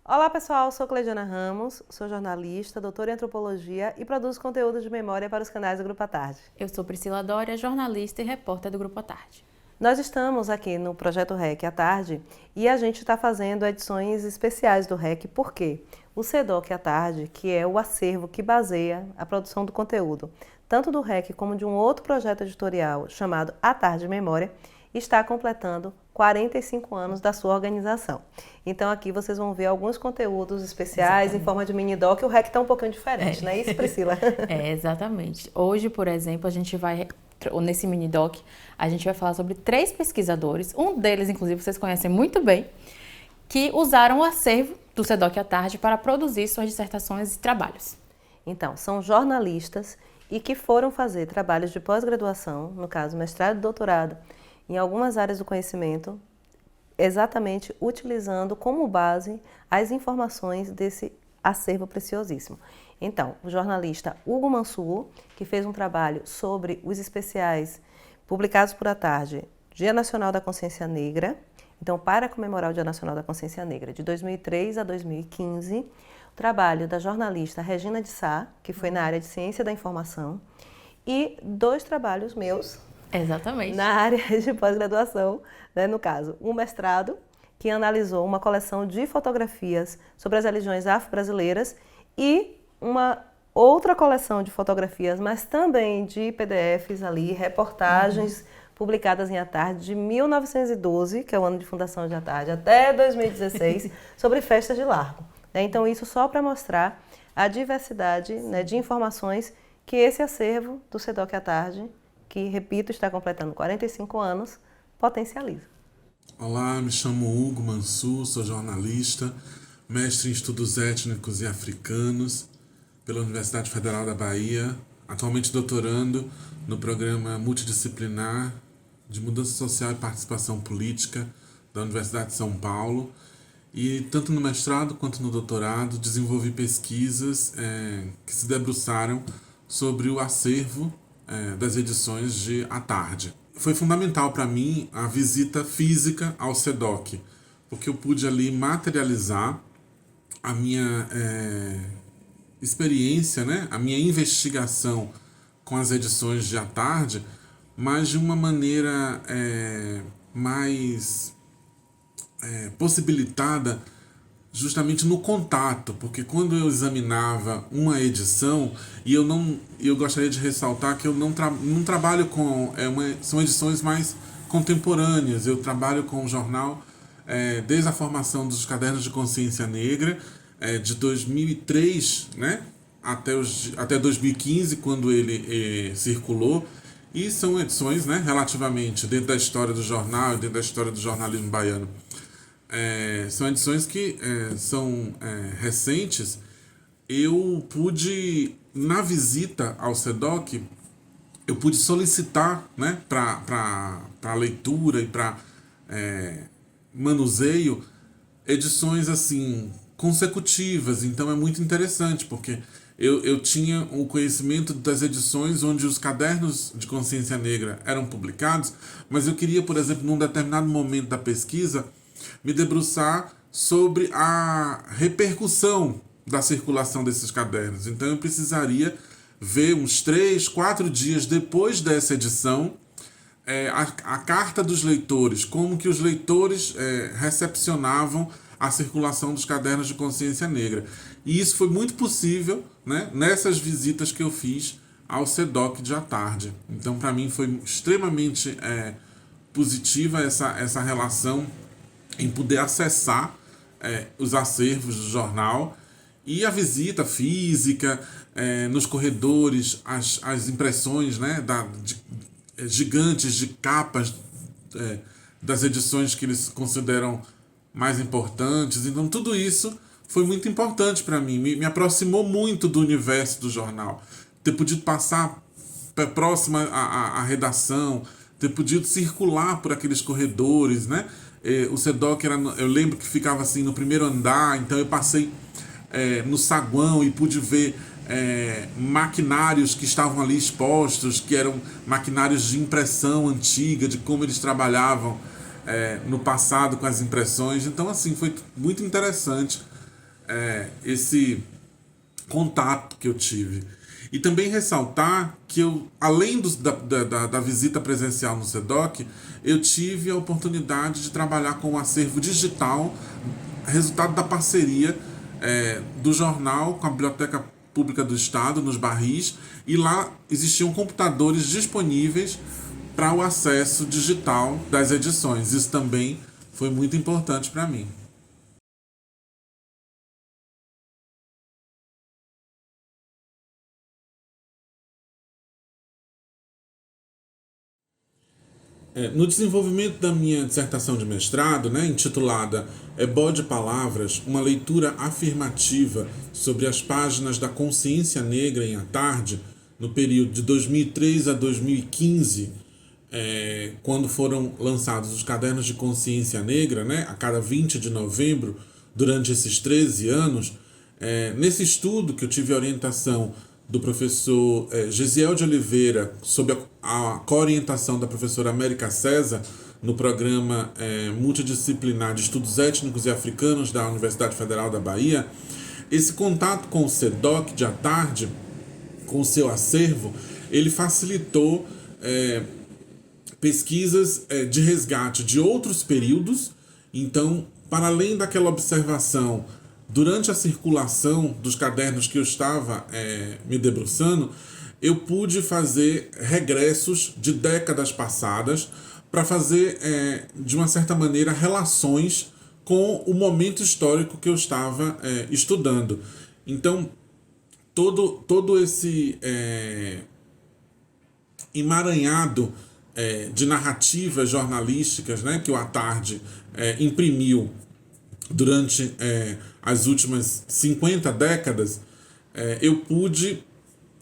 Olá pessoal, sou Cleidiana Ramos, sou jornalista, doutora em antropologia e produzo conteúdo de memória para os canais do Grupo à Tarde. Eu sou Priscila Dória, jornalista e repórter do Grupo à Tarde. Nós estamos aqui no Projeto REC à tarde e a gente está fazendo edições especiais do REC, porque o CEDOC à tarde, que é o acervo que baseia a produção do conteúdo, tanto do REC como de um outro projeto editorial chamado À Tarde Memória, está completando 45 anos da sua organização. Então aqui vocês vão ver alguns conteúdos especiais exatamente, em forma de mini-doc. O REC está um pouquinho diferente, não é isso, Priscila? Exatamente. Hoje, por exemplo, a gente vai, nesse mini-doc, a gente vai falar sobre 3 pesquisadores, um deles, inclusive, vocês conhecem muito bem, que usaram o acervo do CEDOC à tarde para produzir suas dissertações e trabalhos. Então, são jornalistas e que foram fazer trabalhos de pós-graduação, no caso, mestrado e doutorado, em algumas áreas do conhecimento, exatamente utilizando como base as informações desse acervo preciosíssimo. Então, o jornalista Hugo Mansur, que fez um trabalho sobre os especiais publicados por à tarde, Dia Nacional da Consciência Negra, então para comemorar o Dia Nacional da Consciência Negra, de 2003 a 2015, o trabalho da jornalista Regina de Sá, que foi na área de Ciência da Informação, e 2 trabalhos meus, exatamente, na área de pós-graduação, né, no caso, um mestrado que analisou uma coleção de fotografias sobre as religiões afro-brasileiras e uma outra coleção de fotografias, mas também de PDFs ali, reportagens publicadas em À Tarde de 1912, que é o ano de fundação de À Tarde, até 2016, sobre festas de largo. Então isso só para mostrar a diversidade, né, de informações que esse acervo do CEDOC à Tarde, que, repito, está completando 45 anos, potencializa. Olá, me chamo Hugo Mansur, sou jornalista, mestre em estudos étnicos e africanos pela Universidade Federal da Bahia, atualmente doutorando no programa multidisciplinar de mudança social e participação política da Universidade de São Paulo. E tanto no mestrado quanto no doutorado desenvolvi pesquisas que se debruçaram sobre o acervo das edições de À Tarde. Foi fundamental para mim a visita física ao CEDOC, porque eu pude ali materializar a minha experiência, né? A minha investigação com as edições de À Tarde, mas de uma maneira mais possibilitada justamente no contato, porque quando eu examinava uma edição, e eu gostaria de ressaltar que eu não trabalho com são edições mais contemporâneas. Eu trabalho com o jornal desde a formação dos Cadernos de Consciência Negra, de 2003, né, até 2015, quando ele circulou, e são edições, né, relativamente dentro da história do jornal e dentro da história do jornalismo baiano. São edições que são recentes. Eu pude, na visita ao CEDOC, eu pude solicitar, né, para leitura e para manuseio edições assim consecutivas. Então é muito interessante, porque eu tinha o conhecimento das edições onde os cadernos de consciência negra eram publicados, mas eu queria, por exemplo, num determinado momento da pesquisa, me debruçar sobre a repercussão da circulação desses cadernos. Então eu precisaria ver uns 3, 4 dias depois dessa edição a carta dos leitores, como que os leitores recepcionavam a circulação dos cadernos de consciência negra. E isso foi muito possível, né, nessas visitas que eu fiz ao CEDOC de À Tarde. Então, para mim, foi extremamente positiva essa relação em poder acessar os acervos do jornal, e a visita física nos corredores, as impressões, né, gigantes de capas das edições que eles consideram mais importantes. Então tudo isso foi muito importante para mim, me aproximou muito do universo do jornal. Ter podido passar próximo à redação, ter podido circular por aqueles corredores, né? O CEDOC eu lembro que ficava assim no primeiro andar, então eu passei no saguão e pude ver maquinários que estavam ali expostos, que eram maquinários de impressão antiga, de como eles trabalhavam no passado com as impressões. Então assim, foi muito interessante esse contato que eu tive. E também ressaltar que eu, além da visita presencial no SEDOC, eu tive a oportunidade de trabalhar com o acervo digital, resultado da parceria do jornal com a Biblioteca Pública do Estado, nos Barris, e lá existiam computadores disponíveis para o acesso digital das edições. Isso também foi muito importante para mim. No desenvolvimento da minha dissertação de mestrado, intitulada Ebó de Palavras, uma leitura afirmativa sobre as páginas da consciência negra em A Tarde, no período de 2003 a 2015, quando foram lançados os Cadernos de Consciência Negra, a cada 20 de novembro, durante esses 13 anos. Nesse estudo, que eu tive a orientação do professor Gesiel de Oliveira, sob a co-orientação da professora América César, no programa multidisciplinar de Estudos Étnicos e Africanos da Universidade Federal da Bahia, esse contato com o SEDOC de A Tarde, com o seu acervo, ele facilitou pesquisas de resgate de outros períodos. Então, para além daquela observação durante a circulação dos cadernos que eu estava me debruçando, eu pude fazer regressos de décadas passadas para fazer, de uma certa maneira, relações com o momento histórico que eu estava estudando. Então, todo esse emaranhado de narrativas jornalísticas, que o A Tarde imprimiu durante as últimas 50 décadas, eu pude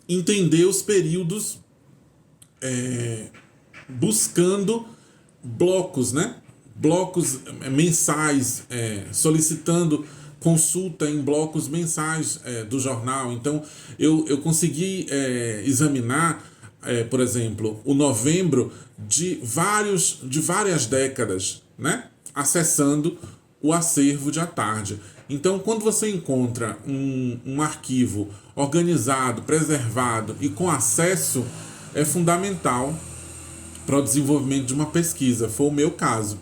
entender os períodos buscando blocos, blocos mensais, solicitando consulta em blocos mensais do jornal. Então, eu consegui examinar, por exemplo, o novembro de várias décadas, acessando o acervo de A Tarde. Então, quando você encontra um arquivo organizado, preservado e com acesso, é fundamental para o desenvolvimento de uma pesquisa. Foi o meu caso.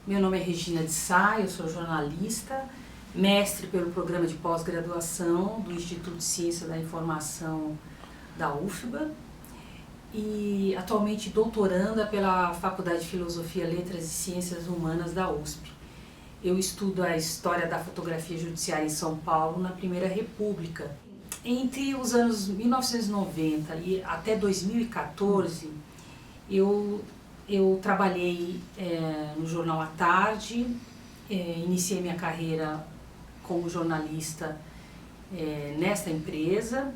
Meu nome é Regina de Sá, eu sou jornalista, mestre pelo programa de pós-graduação do Instituto de Ciência da Informação da UFBA e atualmente doutoranda pela Faculdade de Filosofia, Letras e Ciências Humanas da USP. Eu estudo a história da fotografia judiciária em São Paulo na Primeira República. Entre os anos 1990 e até 2014, eu trabalhei no jornal A Tarde, iniciei minha carreira como jornalista nesta empresa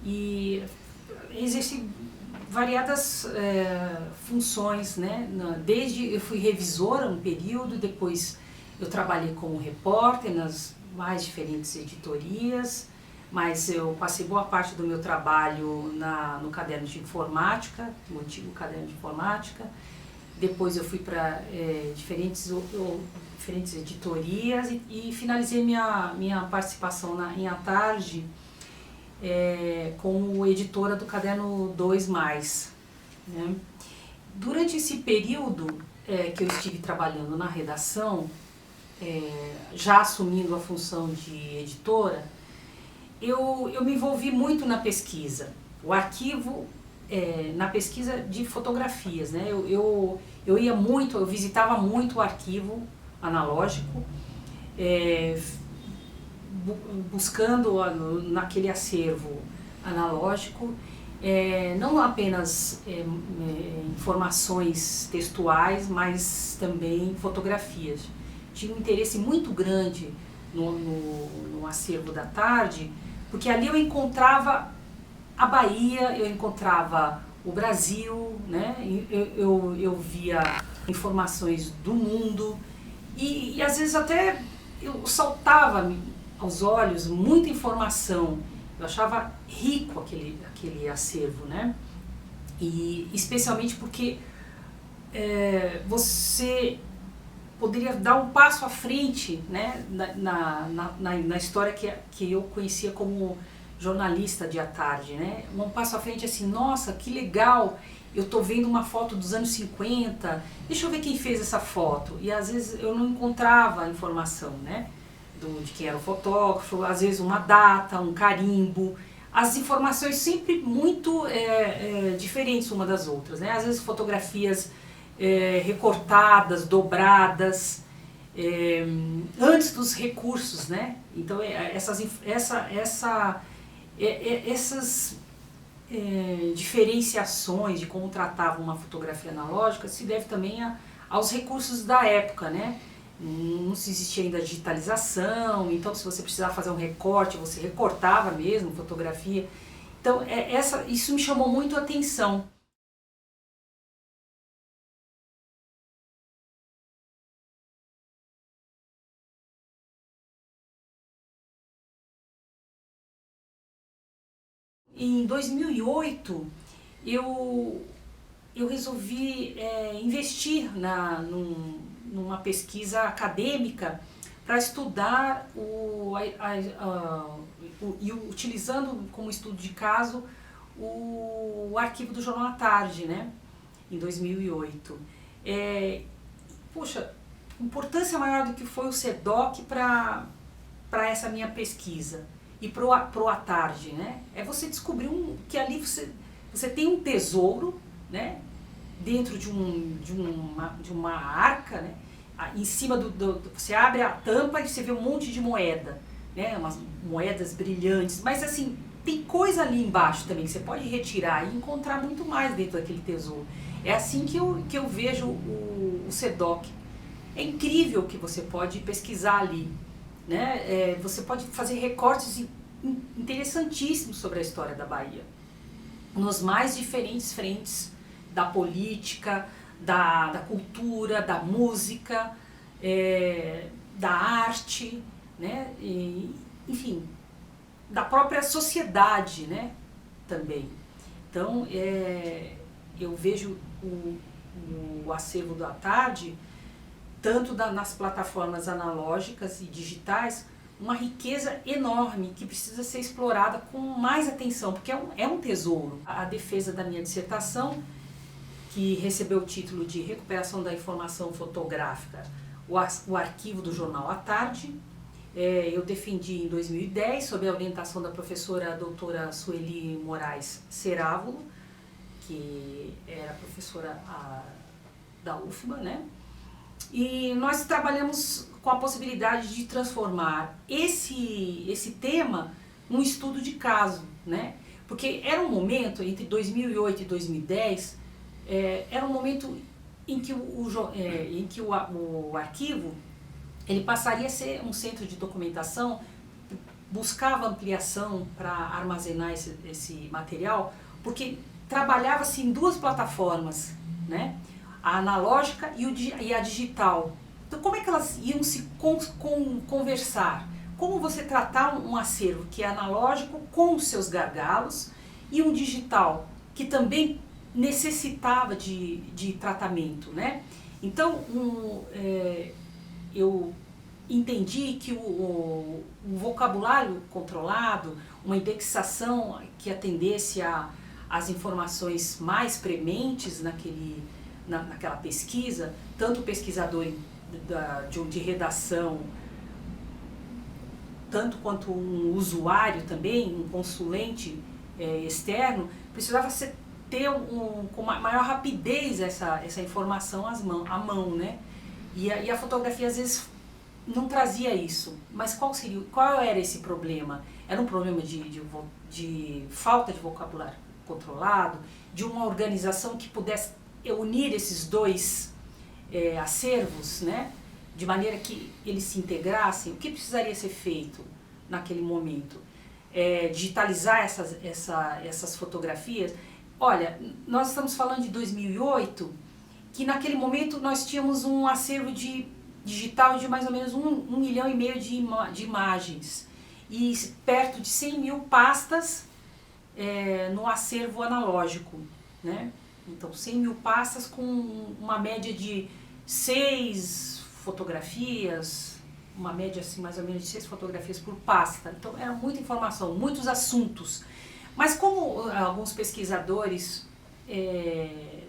e exerci variadas funções, Desde eu fui revisora um período, depois eu trabalhei como repórter nas mais diferentes editorias, mas eu passei boa parte do meu trabalho no caderno de informática, o antigo caderno de informática. Depois eu fui para diferentes editorias e finalizei minha participação em A Tarde como editora do caderno 2+. Durante esse período que eu estive trabalhando na redação, já assumindo a função de editora, eu me envolvi muito na pesquisa. O arquivo, na pesquisa de fotografias, eu ia muito, eu visitava muito o arquivo analógico, buscando naquele acervo analógico não apenas informações textuais, mas também fotografias. Tinha um interesse muito grande no acervo da Tarde, porque ali eu encontrava a Bahia, eu encontrava o Brasil, eu via informações do mundo e às vezes até eu saltava aos olhos muita informação. Eu achava rico aquele acervo, E especialmente porque você poderia dar um passo à frente, né, na história que eu conhecia como jornalista de à tarde, né? Um passo à frente assim, nossa, que legal, eu estou vendo uma foto dos anos 50, deixa eu ver quem fez essa foto. E às vezes eu não encontrava a informação, né, de quem era o fotógrafo, às vezes uma data, um carimbo, as informações sempre muito diferentes uma das outras, né? Às vezes fotografias recortadas, dobradas, antes dos recursos, né? Então essas diferenciações de como tratava uma fotografia analógica se deve também aos recursos da época, né? Não se existia ainda a digitalização, então se você precisava fazer um recorte, você recortava mesmo fotografia. Então isso me chamou muito a atenção. Em 2008, eu resolvi investir numa pesquisa acadêmica para estudar e utilizando como estudo de caso o arquivo do Jornal à Tarde, né, em 2008. Poxa, importância maior do que foi o SEDOC para essa minha pesquisa e pro à tarde, né? É você descobrir que ali você tem um tesouro, né? Dentro de uma arca, né? Em cima você abre a tampa e você vê um monte de moeda, né? Umas moedas brilhantes, mas assim, tem coisa ali embaixo também que você pode retirar e encontrar muito mais dentro daquele tesouro. É assim que eu vejo o SEDOC. É incrível que você pode pesquisar ali, né? Você pode fazer recortes interessantíssimos sobre a história da Bahia, nos mais diferentes frentes da política, da cultura, da música, da arte, né? Enfim, da própria sociedade, né? Também. Então, eu vejo o acervo da tarde, tanto nas plataformas analógicas e digitais, uma riqueza enorme que precisa ser explorada com mais atenção, porque é um tesouro. A defesa da minha dissertação, que recebeu o título de Recuperação da Informação Fotográfica, o arquivo do Jornal à Tarde, eu defendi em 2010, sob a orientação da professora doutora Sueli Moraes Cerávulo, que era professora da UFBA, né? E nós trabalhamos com a possibilidade de transformar esse tema num estudo de caso, né? Porque era um momento, entre 2008 e 2010, era um momento em que o arquivo ele passaria a ser um centro de documentação, buscava ampliação para armazenar esse material, porque trabalhava-se em duas plataformas, né? A analógica e a digital. Então, como é que elas iam se conversar? Como você tratar um acervo que é analógico com os seus gargalos e um digital que também necessitava de tratamento, né? Então, eu entendi que um vocabulário controlado, uma indexação que atendesse às informações mais prementes naquela pesquisa, tanto o pesquisador de redação, tanto quanto um usuário também, um consulente externo, precisava ter com maior rapidez essa informação à mão, né? E a fotografia às vezes não trazia isso. Mas qual era esse problema? Era um problema de falta de vocabulário controlado, de uma organização que pudesse unir esses dois acervos, né? De maneira que eles se integrassem. O que precisaria ser feito naquele momento? Digitalizar essas fotografias. Olha, nós estamos falando de 2008, que naquele momento nós tínhamos um acervo digital de mais ou menos 1,5 milhão de imagens e perto de 100 mil pastas no acervo analógico, né? Então, 100 mil pastas com uma média de 6 fotografias, uma média assim, mais ou menos de 6 fotografias por pasta. Então era muita informação, muitos assuntos. Mas como alguns pesquisadores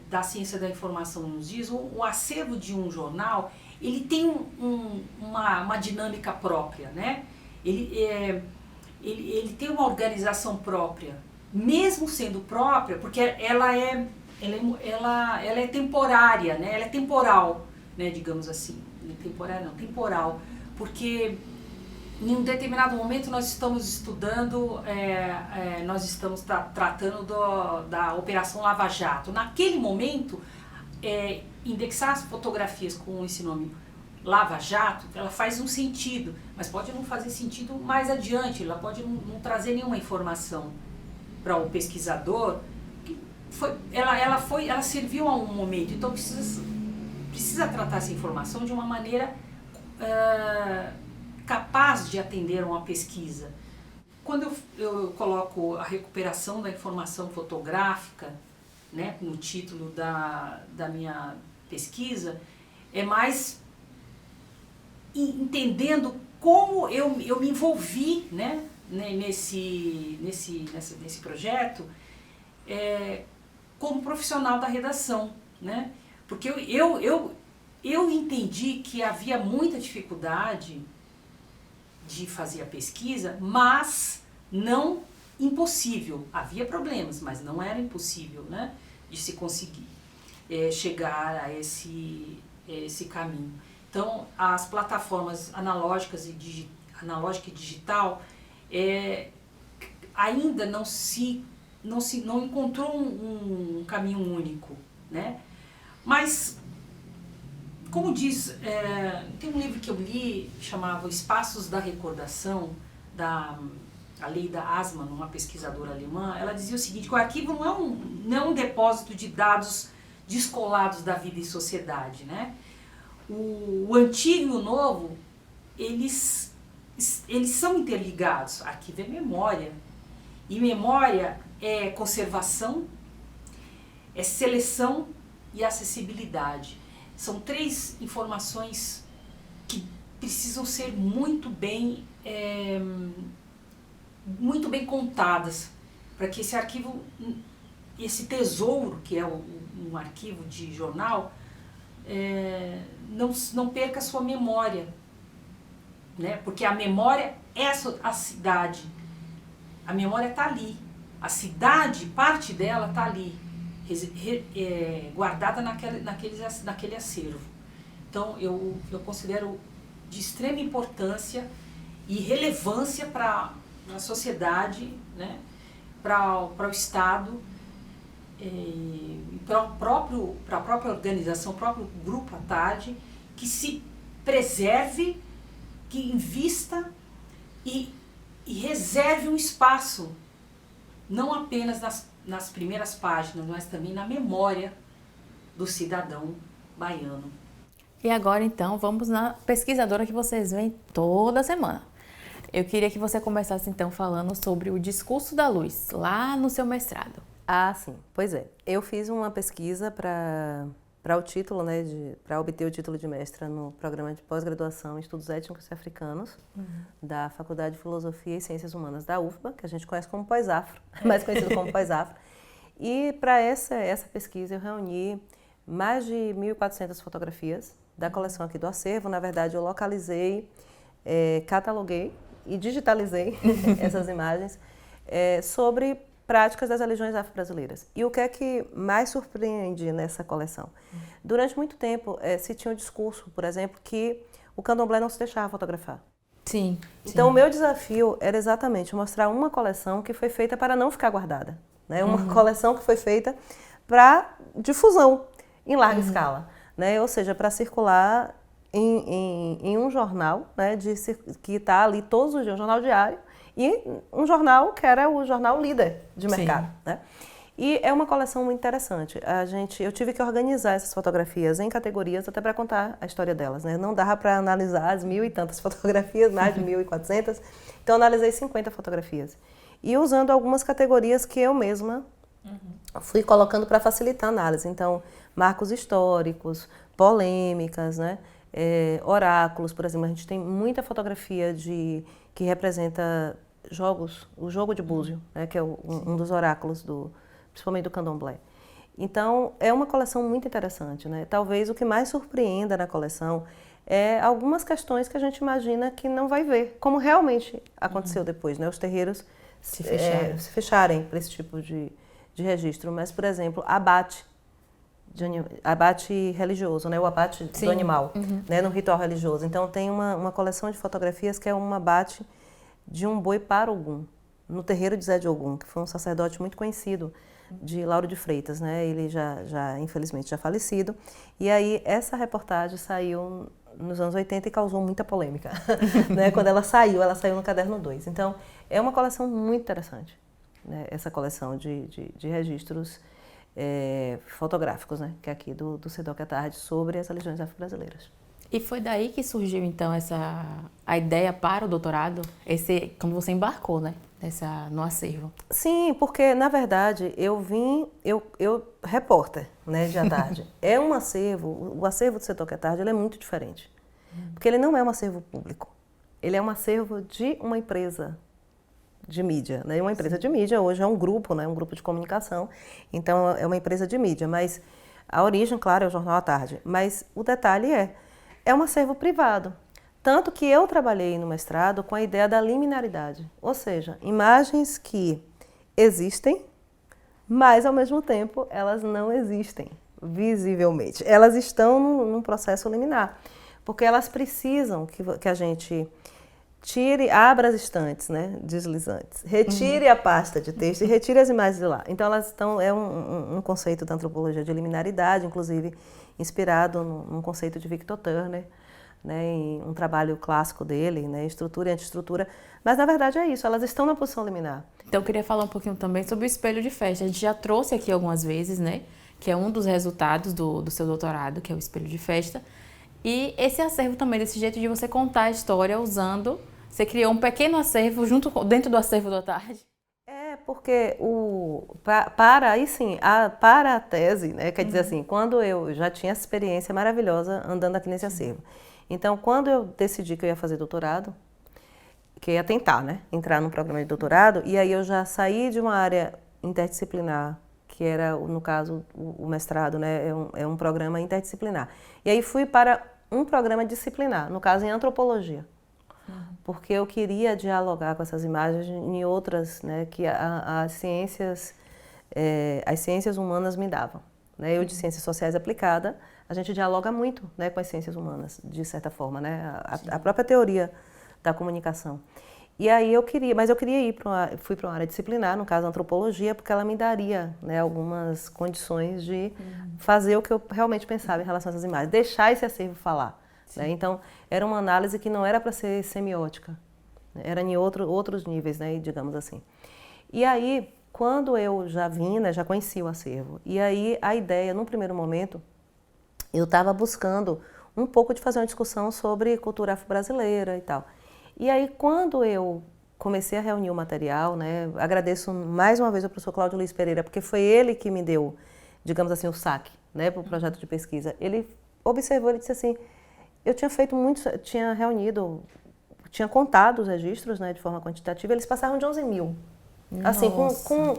da ciência da informação nos dizem, o acervo de um jornal, ele tem uma dinâmica própria, né? Ele tem uma organização própria, mesmo sendo própria, porque ela é temporária, né? Ela é temporal, né? Digamos assim. Temporária não, temporal. Porque em um determinado momento nós estamos estudando, nós estamos tratando da Operação Lava Jato. Naquele momento, indexar as fotografias com esse nome Lava Jato, ela faz um sentido, mas pode não fazer sentido mais adiante, ela pode não trazer nenhuma informação para o pesquisador. Ela serviu a um momento, então precisa tratar essa informação de uma maneira capaz de atender a uma pesquisa. Quando eu coloco a recuperação da informação fotográfica, né, no título da minha pesquisa, é mais entendendo como eu me envolvi, né, nesse projeto como profissional da redação, né? Porque eu entendi que havia muita dificuldade de fazer a pesquisa, mas não impossível. Havia problemas, mas não era impossível, né, de se conseguir chegar a esse caminho. Então, as plataformas analógica e digital ainda não encontrou um caminho único, né? Mas, como diz, tem um livro que eu li, chamava Espaços da Recordação, a Leida Assmann, uma pesquisadora alemã. Ela dizia o seguinte, que o arquivo não é um depósito de dados descolados da vida e sociedade, né? O antigo e o novo, eles são interligados. Arquivo é memória, e memória é conservação, é seleção e acessibilidade. São 3 informações que precisam ser muito bem contadas, para que esse arquivo, esse tesouro que é um arquivo de jornal, não perca a sua memória, né? Porque a memória é a cidade, a memória está ali, a cidade, parte dela está ali, guardada naquele acervo. Então eu considero de extrema importância e relevância para a sociedade, né? Para o Estado, para a própria organização, o próprio grupo à tarde, que se preserve, que invista e reserve um espaço, não apenas nas primeiras páginas, mas também na memória do cidadão baiano. E agora, então, vamos na pesquisadora que vocês veem toda semana. Eu queria que você começasse, então, falando sobre o discurso da luz, lá no seu mestrado. Ah, sim. Pois é. Eu fiz uma pesquisa para o título, né, para obter o título de mestra no programa de pós-graduação em Estudos Étnicos e Africanos, da Faculdade de Filosofia e Ciências Humanas da UFBA, que a gente conhece como Pós-Afro, mais conhecido como Pós-Afro. E para essa pesquisa eu reuni mais de 1.400 fotografias da coleção aqui do acervo. Na verdade, eu localizei, cataloguei e digitalizei essas imagens sobre práticas das religiões afro-brasileiras. E o que é que mais surpreende nessa coleção? Durante muito tempo se tinha um discurso, por exemplo, que o candomblé não se deixava fotografar. Sim. Então o meu desafio era exatamente mostrar uma coleção que foi feita para não ficar guardada, né? Uma coleção que foi feita para difusão em larga escala, né? Ou seja, para circular em um jornal, né? Que está ali todos os dias, um jornal diário, e um jornal que era o jornal líder de mercado, né? E é uma coleção muito interessante. Eu tive que organizar essas fotografias em categorias até para contar a história delas, né? Não dava para analisar as 1.000 e tantas fotografias, mais de 1.400. Então, eu analisei 50 fotografias. E usando algumas categorias que eu mesma fui colocando para facilitar a análise. Então, marcos históricos, polêmicas, né? oráculos, por exemplo, a gente tem muita fotografia que representa o jogo de búzio, né, que é um dos oráculos, principalmente do candomblé. Então, é uma coleção muito interessante, né? Talvez o que mais surpreenda na coleção é algumas questões que a gente imagina que não vai ver, como realmente aconteceu depois, né? Os terreiros se fecharem para esse tipo de registro. Mas, por exemplo, abate religioso, né? O abate do animal, né? No ritual religioso. Então, tem uma coleção de fotografias que é um abate de um boi para Ogum, no terreiro de Zé de Ogum, que foi um sacerdote muito conhecido de Lauro de Freitas, né? Ele infelizmente já falecido. E aí essa reportagem saiu nos anos 80 e causou muita polêmica, né? Quando ela saiu no Caderno 2. Então, é uma coleção muito interessante, né? Essa coleção de registros fotográficos, né? Que é aqui do SEDOC à tarde, sobre as religiões afro-brasileiras. E foi daí que surgiu, então, a ideia para o doutorado? Quando você embarcou, né? No acervo. Sim, porque, na verdade, eu repórter, né, de à tarde. É um acervo, o acervo do SEDOC à tarde, ele é muito diferente. Porque ele não é um acervo público. Ele é um acervo de uma empresa de mídia, né? Uma empresa de mídia hoje é um grupo, né? Um grupo de comunicação. Então, é uma empresa de mídia. Mas a origem, claro, é o Jornal à Tarde. Mas o detalhe é um acervo privado. Tanto que eu trabalhei no mestrado com a ideia da liminaridade, ou seja, imagens que existem, mas ao mesmo tempo elas não existem visivelmente. Elas estão num processo liminar, porque elas precisam que a gente abra as estantes, né, deslizantes, retire a pasta de texto e retire as imagens de lá. Então elas estão, é um conceito da antropologia de liminaridade, inclusive inspirado num conceito de Victor Turner, né, em um trabalho clássico dele, né, estrutura e antiestrutura, mas na verdade é isso, elas estão na posição liminar. Então eu queria falar um pouquinho também sobre o espelho de festa. A gente já trouxe aqui algumas vezes, né, que é um dos resultados do seu doutorado, que é o espelho de festa. E esse acervo também, desse jeito de você contar a história você criou um pequeno acervo dentro do acervo da tarde. Porque para a tese, né, quer dizer assim, quando eu já tinha essa experiência maravilhosa andando aqui nesse acervo. Então, quando eu decidi que eu ia fazer doutorado, que eu ia tentar, né, entrar no programa de doutorado, e aí eu já saí de uma área interdisciplinar, que era, no caso, o mestrado, né, é um programa interdisciplinar. E aí fui para um programa disciplinar, no caso em antropologia, porque eu queria dialogar com essas imagens em outras, né, que as ciências humanas me davam. Né? Eu, de ciências sociais aplicada, a gente dialoga muito, né, com as ciências humanas, de certa forma, né, a própria teoria da comunicação. E aí fui para uma área disciplinar, no caso antropologia, porque ela me daria, né, algumas condições de fazer o que eu realmente pensava em relação a essas imagens, deixar esse acervo falar. Né? Então, era uma análise que não era para ser semiótica, né? Era em outros níveis, né, digamos assim. E aí, quando eu já vim, né, já conheci o acervo, e aí a ideia, num primeiro momento, eu estava buscando um pouco de fazer uma discussão sobre cultura afro-brasileira e tal. E aí, quando eu comecei a reunir o material, né, agradeço mais uma vez ao professor Cláudio Luiz Pereira, porque foi ele que me deu, digamos assim, o saque, né, para o projeto de pesquisa. Ele observou, ele disse assim, eu tinha contado os registros, né, de forma quantitativa, eles passaram de 11 mil. Assim,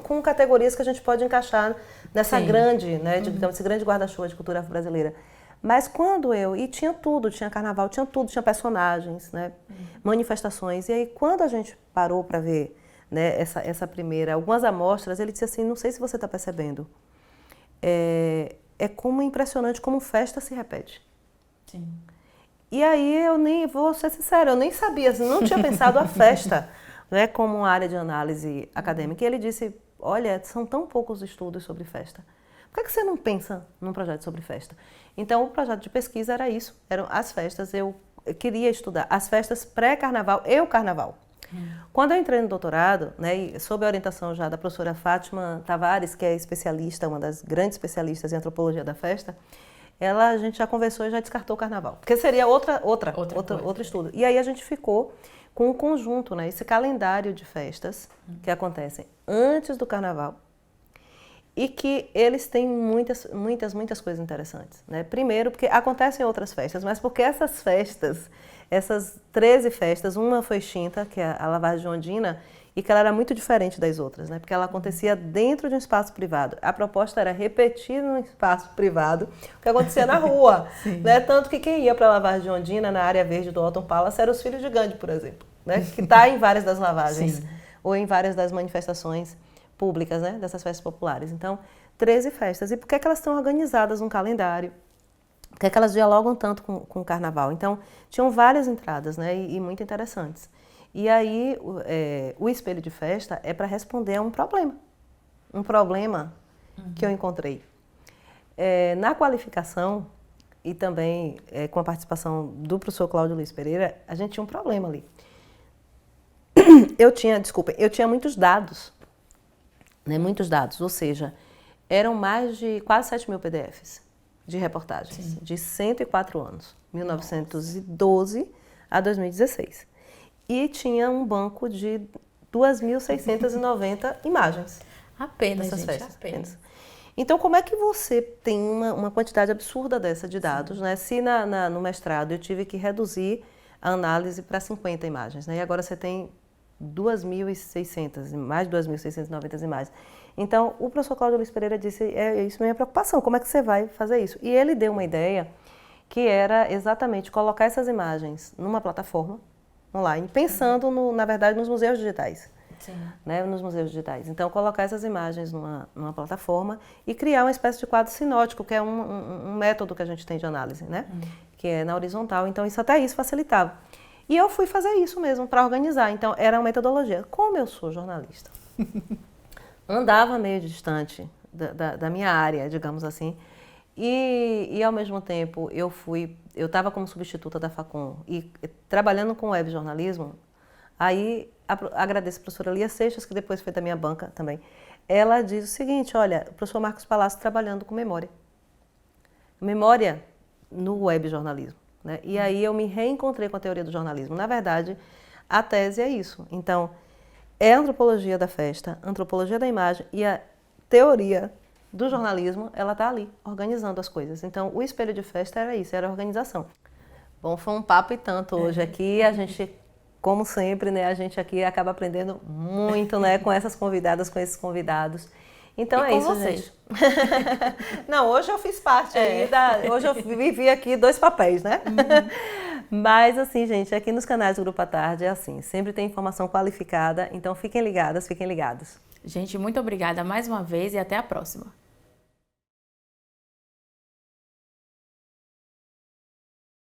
com categorias que a gente pode encaixar nessa grande, né, digamos, esse grande guarda-chuva de cultura afro-brasileira. Mas e tinha tudo, tinha carnaval, tinha tudo, tinha personagens, né, manifestações. E aí, quando a gente parou para ver, né, essa primeira, algumas amostras, ele disse assim, não sei se você está percebendo, é como impressionante como festa se repete. Sim. E aí, vou ser sincera, eu nem sabia, assim, não tinha pensado a festa, né, como uma área de análise acadêmica. E ele disse, olha, são tão poucos estudos sobre festa. Por que você não pensa num projeto sobre festa? Então, o projeto de pesquisa era isso, eram as festas. Eu queria estudar as festas pré-carnaval e o carnaval. Quando eu entrei no doutorado, né, e sob a orientação já da professora Fátima Tavares, que é especialista, uma das grandes especialistas em antropologia da festa, a gente já conversou e já descartou o carnaval, porque seria outro estudo. E aí a gente ficou com um conjunto, né, esse calendário de festas que acontecem antes do carnaval e que eles têm muitas coisas interessantes, né? Primeiro, porque acontecem outras festas, mas porque essas festas, essas 13 festas, uma foi extinta, que é a lavagem de Ondina, e que ela era muito diferente das outras, né? Porque ela acontecia dentro de um espaço privado. A proposta era repetir num espaço privado o que acontecia na rua, né? Tanto que quem ia para a lavagem de Ondina, na área verde do Alton Palace, eram os filhos de Gandhi, por exemplo, né? Que está em várias das lavagens, ou em várias das manifestações públicas, né, dessas festas populares. Então, 13 festas. E por que é que elas estão organizadas num calendário? Por que é que elas dialogam tanto com o carnaval? Então, tinham várias entradas, né, e muito interessantes. E aí, o espelho de festa é para responder a um problema que eu encontrei. Na qualificação, e também com a participação do professor Cláudio Luiz Pereira, a gente tinha um problema ali. Eu tinha muitos dados, né, muitos dados, ou seja, eram mais de quase 7 mil PDFs de reportagens, de 104 anos, 1912 a 2016. E tinha um banco de 2.690 imagens. Apenas, dessas gente, festas. apenas. Então, como é que você tem uma quantidade absurda dessa de dados, né? Se no mestrado eu tive que reduzir a análise para 50 imagens, né? E agora você tem 2.600, mais de 2.690 imagens. Então, o professor Cláudio Luiz Pereira disse, isso é minha preocupação, como é que você vai fazer isso? E ele deu uma ideia que era exatamente colocar essas imagens numa plataforma online, pensando, na verdade, nos museus digitais. Né, nos museus digitais. Então, colocar essas imagens numa plataforma e criar uma espécie de quadro sinótico, que é um método que a gente tem de análise, né? Que é na horizontal. Então, isso facilitava. E eu fui fazer isso mesmo, para organizar. Então, era uma metodologia. Como eu sou jornalista, andava meio distante da minha área, digamos assim, e ao mesmo tempo, eu estava como substituta da Facom e trabalhando com web jornalismo. Aí, agradeço a professora Lia Seixas, que depois foi da minha banca também. Ela diz o seguinte, olha, o professor Marcos Palácio trabalhando com memória. Memória no web jornalismo. Né? E aí eu me reencontrei com a teoria do jornalismo. Na verdade, a tese é isso. Então, é a antropologia da festa, a antropologia da imagem e a teoria do jornalismo, ela está ali, organizando as coisas. Então, o espelho de festa era isso, era a organização. Bom, foi um papo e tanto hoje aqui. A gente, como sempre, né, a gente aqui acaba aprendendo muito, né, com essas convidadas, com esses convidados. Então é isso, gente. Não, hoje eu fiz parte aí hoje eu vivi aqui 2 papéis, né? Mas assim, gente, aqui nos canais do Grupo à Tarde é assim, sempre tem informação qualificada, então fiquem ligadas, fiquem ligados. Gente, muito obrigada mais uma vez e até a próxima.